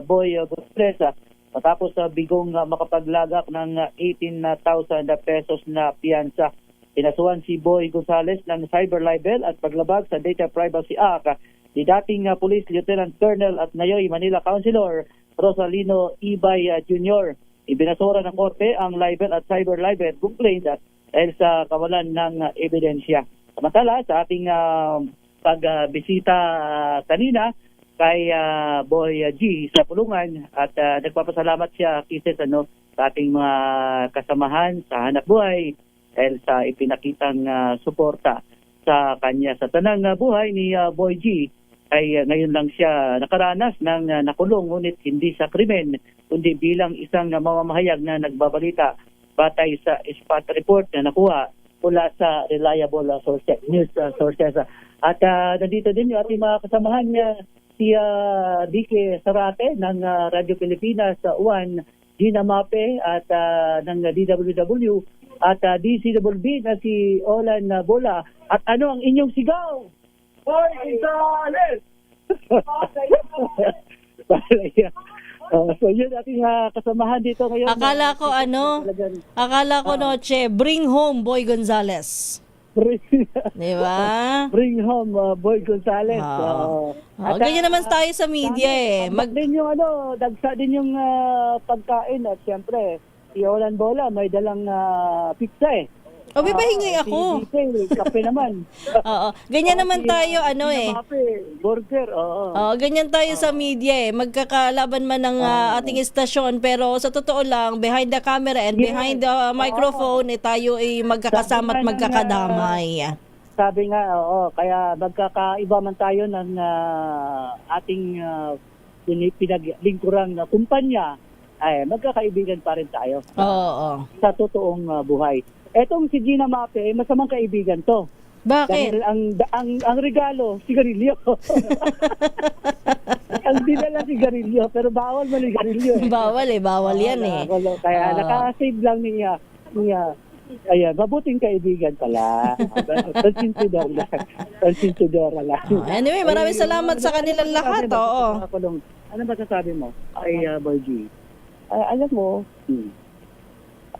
Boy Gonzales matapos bigong makapaglagak ng 18,000 pesos na piyansa. Pinasuhan si Boy Gonzales ng cyber libel at paglabag sa Data Privacy Act ni dating Police Lieutenant Colonel at ngayon Manila Councilor Rosalino Ibay Jr. Ibinasura ng korte ang libel at cyber libel complaint dahil sa kawalan ng ebidensya. Samantala, sa ating pagbisita kanina kay Boy G sa pulungan at nagpapasalamat siya kisses sa ating mga kasamahan sa hanap buhay dahil sa ipinakitang suporta sa kanya sa tanang buhay ni Boy G. Ay ngayon lang siya nakaranas ng nakulong ngunit hindi sa krimen kundi bilang isang mamamahayag na nagbabalita batay sa spot report na nakuha mula sa reliable news sources. At nandito din yung ating mga kasamahan niya si Dike Sarate ng Radyo Pilipinas 1, Gina Mape at ng DWW at DCWB na si Olan Bola. At ano ang inyong sigaw? Boy Gonzales! So yun ating kasamahan dito ngayon. Akala ko Noche, bring home Boy Gonzales. Di ba? Bring home Boy Gonzales. Ganyan naman tayo sa media Din yung dagsa din yung pagkain at siyempre, si Olan Bola may dalang pizza may pahingi ako. Kape naman. Oo. Ganyan naman tayo, burger, ganyan tayo sa media Magkakalaban man ng ating istasyon, pero sa totoo lang, behind the camera and behind the microphone, tayo ay magkakasama at magkakadamay. Sabi nga, kaya magkakaiba man tayo ng ating pinaglingkurang kumpanya, ay magkakaibigan pa rin tayo. Oo. Sa totoong buhay. Etong si Gina Mape, masamang kaibigan to. Bakit? Dahil ang regalo, sigarilyo. Ang dinala sigarilyo, pero bawal maligarilyo. Bawal yan Kaya nakasave lang niya. Ayan, mabuting kaibigan pala. Konsintidora lang. Anyway, maraming salamat sa kanilang lahat. Ano ba sasabi mo kay Boy G? Alam mo,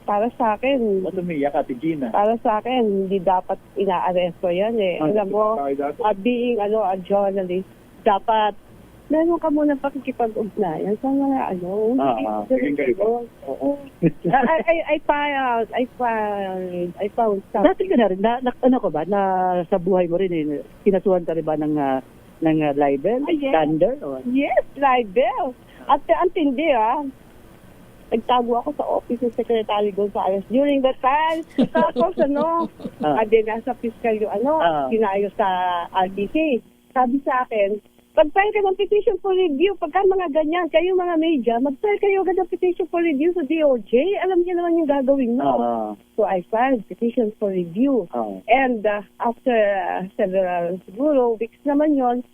para sa akin, Matumiyak, Ate Gina. para sa akin, hindi dapat ina-aresto yan Alam mo, being a journalist, dapat meron ka muna pakikipag-ugnayan sa mga I found something. Dati ka na rin, na sa buhay mo rin kinasuhan ka rin ba ng libel? Yes. Thunder? Yes, libel. At ang tindi nagtago ako sa office ng Secretary Gonzales during that time. Tapos nasa fiscal yung sinayos sa RTC. Sabi sa akin, mag-file ka ng petition for review. Pagka mga ganyan, kayo mga media, mag-file kayo agad ng petition for review sa DOJ. Alam niyo naman yung gagawin mo. So I filed petition for review. And after several weeks naman yon,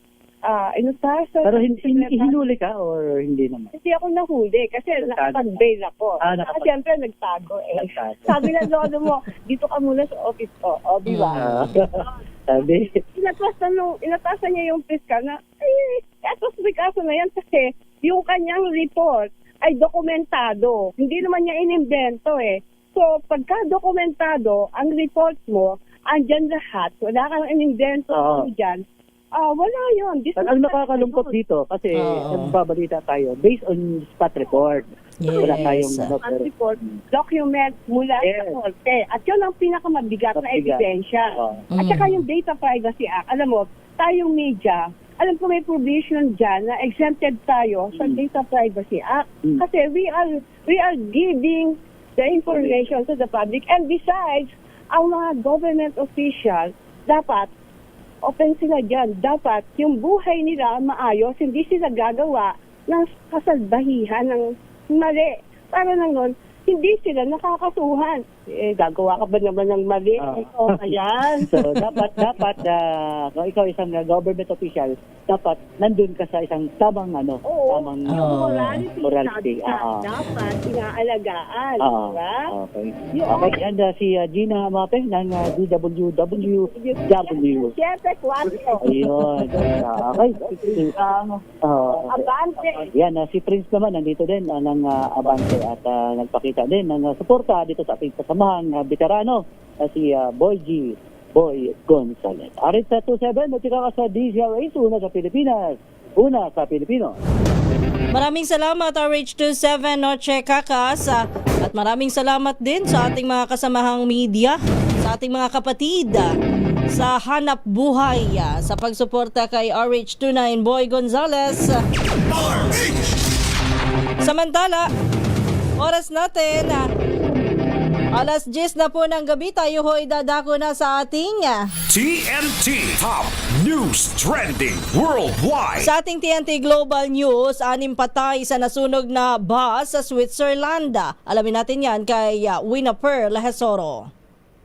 inutasan. Pero hinuli ka or hindi naman? Hindi ako nahuli kasi nakapag-bail ako. Siyempre nagtago Sabi ng lolo mo, dito ka muna sa office ko. Di ba? Sabi? Inatasan niya yung fiscal na, kaso na yan kasi yung kanyang report ay dokumentado. Hindi naman niya inimbento So, pagka dokumentado, ang report mo, andyan lahat. Wala kang inimbento dyan. Wala yun. Ang nakakalungkot dito kasi nagbabalita tayo based on spot report. Wala tayong spot report, document mula sa korte. At yun ang pinakamabigat na ebidensya. At saka yung Data Privacy Act. Alam mo, tayong media, alam ko may provision dyan na exempted tayo sa Data Privacy Act. Kasi we are giving the information to the public. And besides, ang mga government officials, dapat open sila dyan. Dapat yung buhay nila maayos, hindi sila gagawa ng kasalbahihan ng mali. Para nang nun, hindi sila nakakasuhan. Gagawa ka ba naman ng mali? Ayan. So, dapat kung ikaw isang government official, dapat nandun ka sa isang tamang morality. Dapat inaalagaan. Diba? Okay. And si Gina Mape ng DWWW. Siyempre, 4. Ayun. Okay. Abante. Yan, si Prince naman nandito din ng Abante at nagpakita din ng suporta dito sa ating kasamahang veterano si Boy G. Boy Gonzales. Arit sa 27, matika ka sa DZRH, una sa Pilipinas, una sa Pilipino. Maraming salamat RH27 Noche Kakas at maraming salamat din sa ating mga kasamahang media, sa ating mga kapatid sa hanap buhay sa pagsuporta kay RH29 Boy Gonzales. Samantala, oras natin 10:00 na po ng gabi, tayo ho'y dadako na sa ating TNT Top News Trending Worldwide. Sa ating TNT Global News, 6 patay sa nasunog na bus sa Switzerland. Alamin natin yan kay Winaper Lahesoro.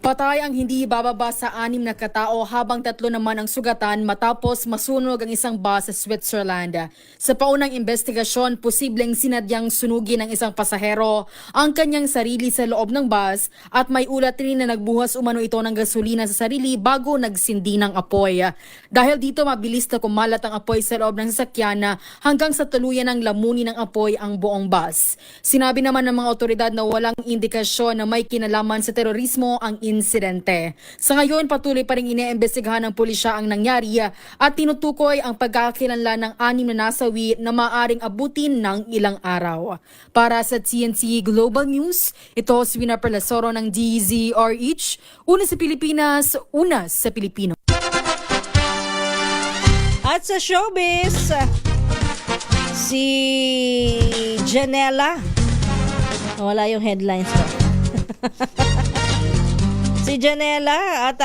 Patay ang hindi bababa sa 6 na katao habang 3 naman ang sugatan matapos masunog ang isang bus sa Switzerland. Sa paunang investigasyon, posibleng sinadyang sunugin ng isang pasahero ang kanyang sarili sa loob ng bus at may ulat rin na nagbuhas umano ito ng gasolina sa sarili bago nagsindi ng apoy. Dahil dito mabilis na kumalat ang apoy sa loob ng sasakyan hanggang sa tuluyan ng lamunin ng apoy ang buong bus. Sinabi naman ng mga otoridad na walang indikasyon na may kinalaman sa terorismo ang insidente. Sa ngayon, patuloy pa rin iniimbestigahan ng pulisya ang nangyari at tinutukoy ang pagkakakilanlan ng 6 na nasawi na maaring abutin ng ilang araw. Para sa TNT Global News, ito si Wina Perlasoro ng DZRH. Una sa Pilipinas, una sa Pilipino. At sa showbiz, si Janela. Wala yung headlines ko. Si Janela at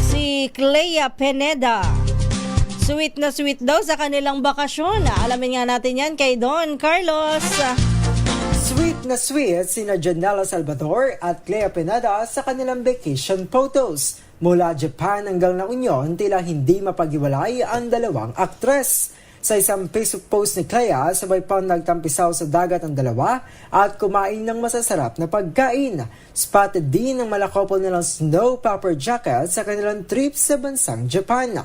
si Clea Pineda. Sweet na sweet daw sa kanilang bakasyon. Alamin nga natin yan kay Don Carlos. Sweet na sweet sina Janela Salvador at Clea Pineda sa kanilang vacation photos. Mula Japan hanggang La Union, tila hindi mapaghiwalay ang dalawang aktres. Sa isang Facebook post ni Clea, sabay pang nagtampisaw sa dagat ang dalawa at kumain ng masasarap na pagkain. Spotted din ang malakopol nilang snow pepper jacket sa kanilang trip sa bansang Japan.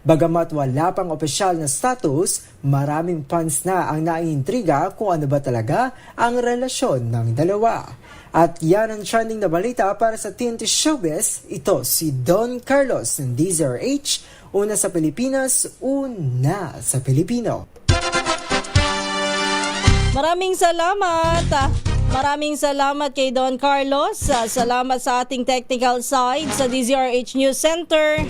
Bagamat wala pang opisyal na status, maraming fans na ang naiintriga kung ano ba talaga ang relasyon ng dalawa. At yan ang trending na balita para sa TNT Showbiz. Ito si Don Carlos ng DZRH. Una sa Pilipinas, una sa Pilipino. Maraming salamat. Maraming salamat kay Don Carlos. Salamat sa ating technical side sa DZRH News Center.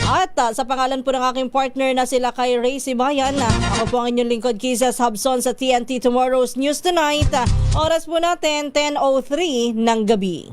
At sa pangalan po ng aking partner na sila kay Ray Sibayan, ako po ang inyong lingkod Kizas Habson sa TNT Tomorrow's News Tonight. Oras po natin 10:03 ng gabi.